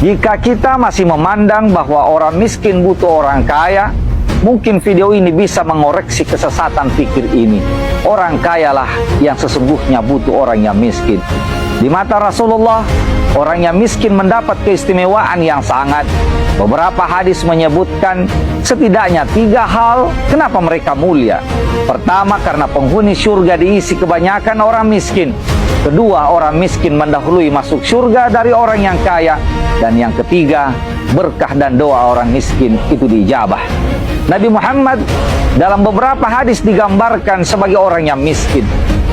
Jika kita masih memandang bahwa orang miskin butuh orang kaya, mungkin video ini bisa mengoreksi kesesatan pikir ini. Orang kayalah yang sesungguhnya butuh orang yang miskin. Di mata Rasulullah, orang yang miskin mendapat keistimewaan yang sangat. Beberapa hadis menyebutkan setidaknya 3 hal kenapa mereka mulia. Pertama, karena penghuni surga diisi kebanyakan orang miskin. Kedua, orang miskin mendahului masuk surga dari orang yang kaya. Dan yang ketiga, berkah dan doa orang miskin itu diijabah. Nabi Muhammad dalam beberapa hadis digambarkan sebagai orang yang miskin.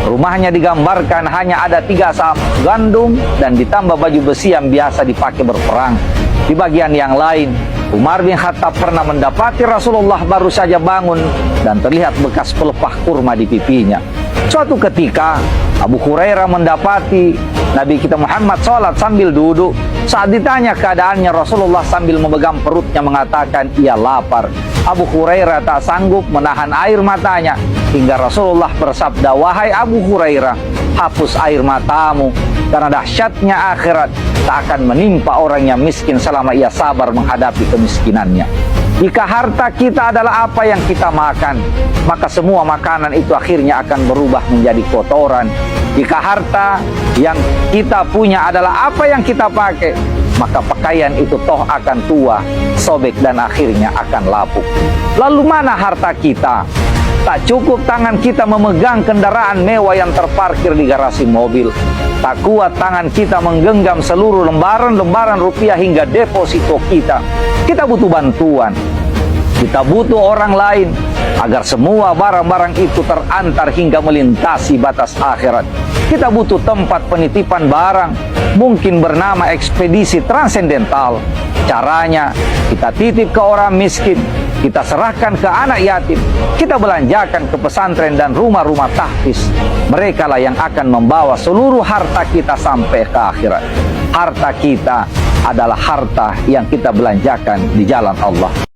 Rumahnya digambarkan hanya ada 3 saham gandum dan ditambah baju besi yang biasa dipakai berperang. Di bagian yang lain, Umar bin Khattab pernah mendapati Rasulullah baru saja bangun dan terlihat bekas pelepah kurma di pipinya. Suatu ketika, Abu Hurairah mendapati Nabi kita Muhammad sholat sambil duduk. Saat ditanya keadaannya, Rasulullah sambil memegang perutnya mengatakan ia lapar. Abu Hurairah tak sanggup menahan air matanya hingga Rasulullah bersabda, "Wahai Abu Hurairah, hapus air matamu, karena dahsyatnya akhirat tak akan menimpa orang yang miskin selama ia sabar menghadapi kemiskinannya." Jika harta kita adalah apa yang kita makan, maka semua makanan itu akhirnya akan berubah menjadi kotoran. Jika harta yang kita punya adalah apa yang kita pakai, maka pakaian itu toh akan tua, sobek dan akhirnya akan lapuk. Lalu mana harta kita? Tak cukup tangan kita memegang kendaraan mewah yang terparkir di garasi mobil. Tak kuat tangan kita menggenggam seluruh lembaran-lembaran rupiah hingga deposito kita. Kita butuh bantuan. Kita butuh orang lain agar semua barang-barang itu terantar hingga melintasi batas akhirat. Kita butuh tempat penitipan barang, mungkin bernama ekspedisi transendental. Caranya, kita titip ke orang miskin, kita serahkan ke anak yatim, kita belanjakan ke pesantren dan rumah-rumah tahfiz. Mereka lah yang akan membawa seluruh harta kita sampai ke akhirat. Harta kita adalah harta yang kita belanjakan di jalan Allah.